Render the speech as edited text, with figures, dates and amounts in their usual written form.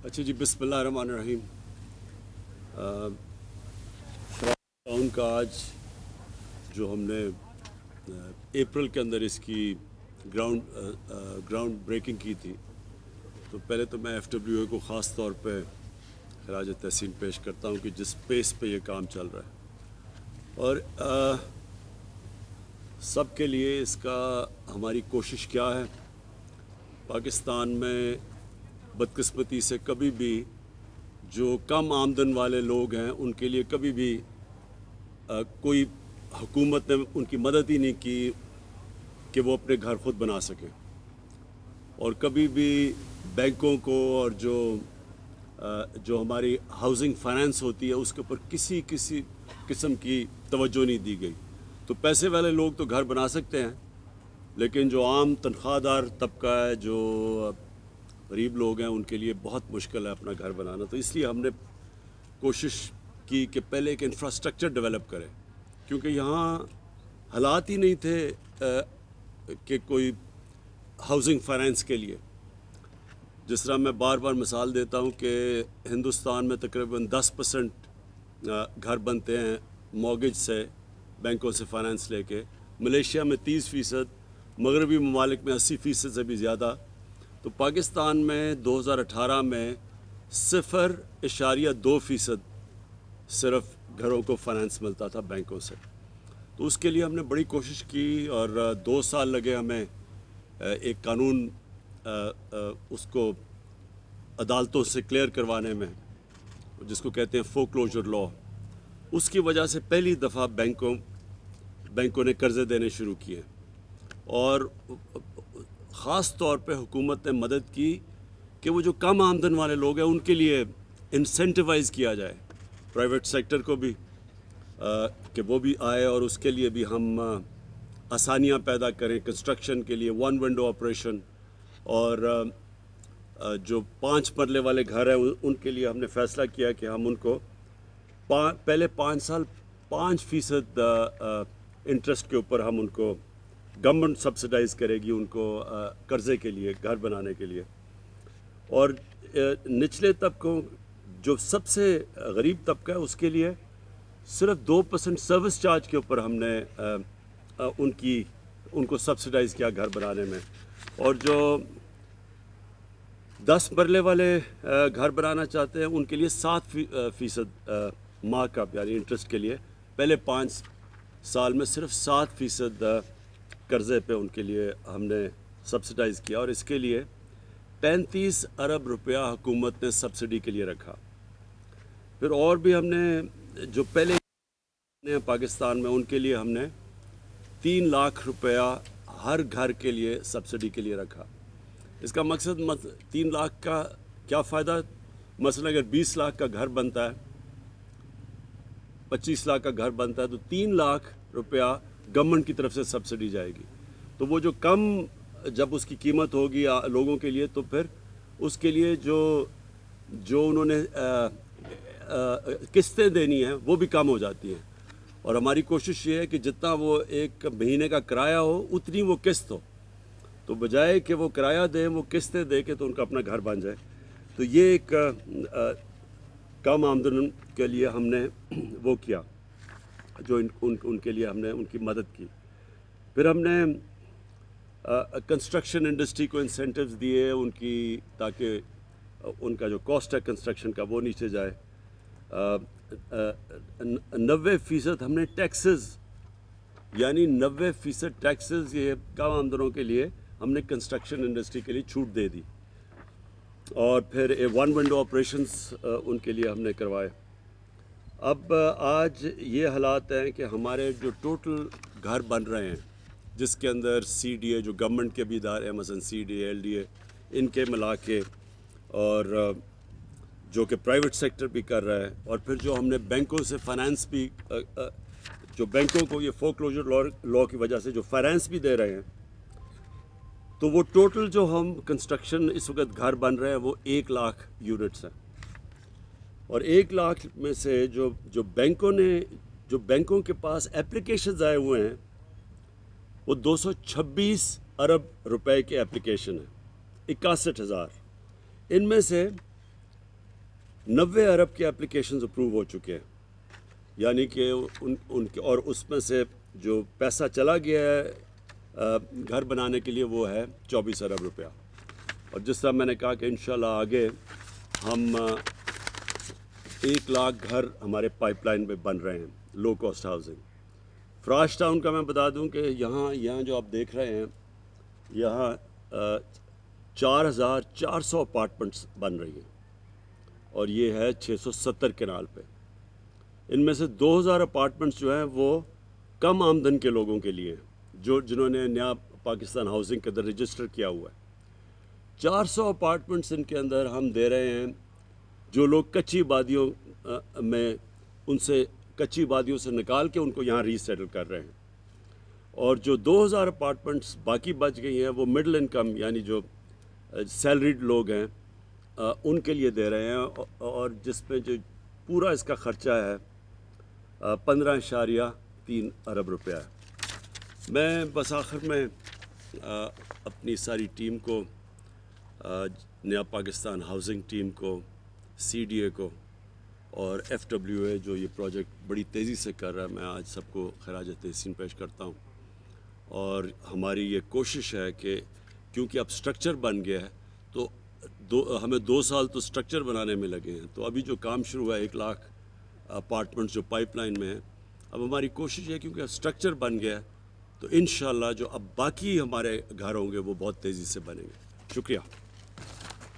اچھا جی، بسم اللہ الرحمن الرحیم۔ ٹاؤن کا آج جو ہم نے اپریل کے اندر اس کی گراؤنڈ بریکنگ کی تھی، تو پہلے تو میں ایف ڈبلیو اے کو خاص طور پہ خراج تحسین پیش کرتا ہوں کہ جس پیس پہ یہ کام چل رہا ہے، اور سب کے لیے اس کا ہماری کوشش کیا ہے۔ پاکستان میں بدقسمتی سے کبھی بھی جو کم آمدن والے لوگ ہیں ان کے لیے کبھی بھی کوئی حکومت نے ان کی مدد ہی نہیں کی کہ وہ اپنے گھر خود بنا سکیں، اور کبھی بھی بینکوں کو اور جو ہماری ہاؤسنگ فائنانس ہوتی ہے اس کے اوپر کسی قسم کی توجہ نہیں دی گئی۔ تو پیسے والے لوگ تو گھر بنا سکتے ہیں، لیکن جو عام تنخواہ دار طبقہ ہے، جو غریب لوگ ہیں، ان کے لیے بہت مشکل ہے اپنا گھر بنانا۔ تو اس لیے ہم نے کوشش کی کہ پہلے ایک انفراسٹرکچر ڈیولپ کرے، کیونکہ یہاں حالات ہی نہیں تھے کہ کوئی ہاؤسنگ فائنانس کے لیے۔ جس طرح میں بار بار مثال دیتا ہوں کہ ہندوستان میں تقریباً 10% گھر بنتے ہیں مورگیج سے، بینکوں سے فائنانس لے کے، ملیشیا میں 30%، مغربی ممالک میں 80% سے بھی زیادہ۔ تو پاکستان میں 2018 میں 0.2% صرف گھروں کو فائنانس ملتا تھا بینکوں سے۔ تو اس کے لیے ہم نے بڑی کوشش کی، اور 2 سال لگے ہمیں ایک قانون اس کو عدالتوں سے کلیئر کروانے میں، جس کو کہتے ہیں فور کلوجر لا۔ اس کی وجہ سے پہلی دفعہ بینکوں نے قرضے دینے شروع کیے، اور خاص طور پہ حکومت نے مدد کی کہ وہ جو کم آمدن والے لوگ ہیں ان کے لیے انسینٹیوائز کیا جائے، پرائیویٹ سیکٹر کو بھی، کہ وہ بھی آئے، اور اس کے لیے بھی ہم آسانیاں پیدا کریں کنسٹرکشن کے لیے، 1 ونڈو آپریشن، اور جو 5 مرلے والے گھر ہیں ان کے لیے ہم نے فیصلہ کیا کہ ہم ان کو پہلے 5 سال 5% انٹرسٹ کے اوپر ہم ان کو گورنمنٹ سبسڈائز کرے گی ان کو قرضے کے لیے، گھر بنانے کے لیے۔ اور نچلے طبقوں، جو سب سے غریب طبقہ ہے، اس کے لیے صرف 2% سروس چارج کے اوپر ہم نے ان کو سبسڈائز کیا گھر بنانے میں۔ اور جو 10 مرلے والے گھر بنانا چاہتے ہیں ان کے لیے 7% مارک اپ، یعنی انٹرسٹ کے لیے پہلے 5 سال میں صرف 7% قرضے پہ ان کے لیے ہم نے سبسڈائز کیا، اور اس کے لیے 35 ارب روپیہ حکومت نے سبسڈی کے لیے رکھا۔ پھر اور بھی ہم نے جو پہلے پاکستان میں ان کے لیے ہم نے 3 لاکھ روپیہ ہر گھر کے لیے سبسڈی کے لیے رکھا۔ اس کا مقصد 3 لاکھ کا کیا فائدہ؟ مثلا اگر 20 لاکھ کا گھر بنتا ہے، 25 لاکھ کا گھر بنتا ہے، تو 3 لاکھ روپیہ گورنمنٹ کی طرف سے سبسڈی جائے گی۔ تو وہ جو کم، جب اس کی قیمت ہوگی لوگوں کے لیے، تو پھر اس کے لیے جو انہوں نے قسطیں دینی ہیں وہ بھی کم ہو جاتی ہیں۔ اور ہماری کوشش یہ ہے کہ جتنا وہ ایک مہینے کا کرایہ ہو اتنی وہ قسط ہو، تو بجائے کہ وہ کرایہ دیں وہ قسطیں دے کے تو ان کا اپنا گھر بن جائے۔ تو یہ ایک کم آمدن کے لیے ہم نے وہ کیا، جو ان کے لیے ہم نے ان کی مدد کی۔ پھر ہم نے کنسٹرکشن انڈسٹری کو انسینٹیوز دیے ان کی، تاکہ ان کا جو کاسٹ ہے کنسٹرکشن کا وہ نیچے جائے۔ 90% ہم نے ٹیکسز، یعنی 90% ٹیکسز یہ کم آمدنوں کے لیے ہم نے کنسٹرکشن انڈسٹری کے لیے چھوٹ دے دی۔ اور پھر 1 ونڈو آپریشنز ان کے لیے ہم نے کروائے۔ اب آج یہ حالات ہیں کہ ہمارے جو ٹوٹل گھر بن رہے ہیں، جس کے اندر سی ڈی اے، جو گورنمنٹ کے بھی ادارے ہیں، مثلا C D A, L D A, ان کے ملا کے، اور جو کہ پرائیویٹ سیکٹر بھی کر رہا ہے، اور پھر جو ہم نے بینکوں سے فائنانس بھی، جو بینکوں کو یہ فور کلوجر لا کی وجہ سے جو فائنانس بھی دے رہے ہیں، تو وہ ٹوٹل جو ہم کنسٹرکشن اس وقت گھر بن رہے ہیں وہ 1 لاکھ یونٹس ہیں۔ اور 1 لاکھ میں سے جو بینکوں کے پاس اپلیکیشنز آئے ہوئے ہیں وہ 226 ارب روپے کے اپلیکیشن ہیں، 61,000۔ ان میں سے 90 ارب کے اپلیکیشنز اپروو ہو چکے ہیں، یعنی کہ ان کے، اور اس میں سے جو پیسہ چلا گیا ہے گھر بنانے کے لیے وہ ہے 24 ارب روپیہ. اور جس طرح میں نے کہا کہ انشاءاللہ آگے ہم 1 لاکھ گھر ہمارے پائپ لائن میں بن رہے ہیں، low cost housing. Farash town کا میں بتا دوں کہ یہاں جو آپ دیکھ رہے ہیں، یہاں 4400 اپارٹمنٹس بن رہی ہیں، اور یہ ہے 670 کنال پہ. ان میں سے 2000 اپارٹمنٹس جو ہیں وہ کم آمدن کے لوگوں کے لیے ہیں، جنہوں نے نیا پاکستان ہاؤسنگ کے اندر رجسٹر کیا ہوا ہے. 400 اپارٹمنٹس ان کے اندر ہم دے رہے ہیں جو لوگ کچی وادیوں میں، ان سے کچی وادیوں سے نکال کے ان کو یہاں ری سیٹل کر رہے ہیں. اور جو 2000 اپارٹمنٹس باقی بچ گئی ہیں وہ مڈل انکم، یعنی جو سیلریڈ لوگ ہیں ان کے لیے دے رہے ہیں، اور جس پہ جو پورا اس کا خرچہ ہے 15.3 ارب روپیہ ہے. میں بس آخر میں اپنی ساری ٹیم کو، نیا پاکستان ہاؤسنگ ٹیم کو، سی ڈی اے کو اور ایف ڈبلیو اے جو یہ پروجیکٹ بڑی تیزی سے کر رہا ہے، میں آج سب کو خراج تحسین پیش کرتا ہوں. اور ہماری یہ کوشش ہے کہ کیونکہ اب سٹرکچر بن گیا ہے تو ہمیں 2 سال تو سٹرکچر بنانے میں لگے ہیں. تو ابھی جو کام شروع ہوا ہے 1 لاکھ اپارٹمنٹس جو پائپ لائن میں ہیں، اب ہماری کوشش ہے کیونکہ سٹرکچر بن گیا ہے تو انشاءاللہ جو اب باقی ہمارے گھر ہوں گے وہ بہت تیزی سے بنیں گے. شکریہ.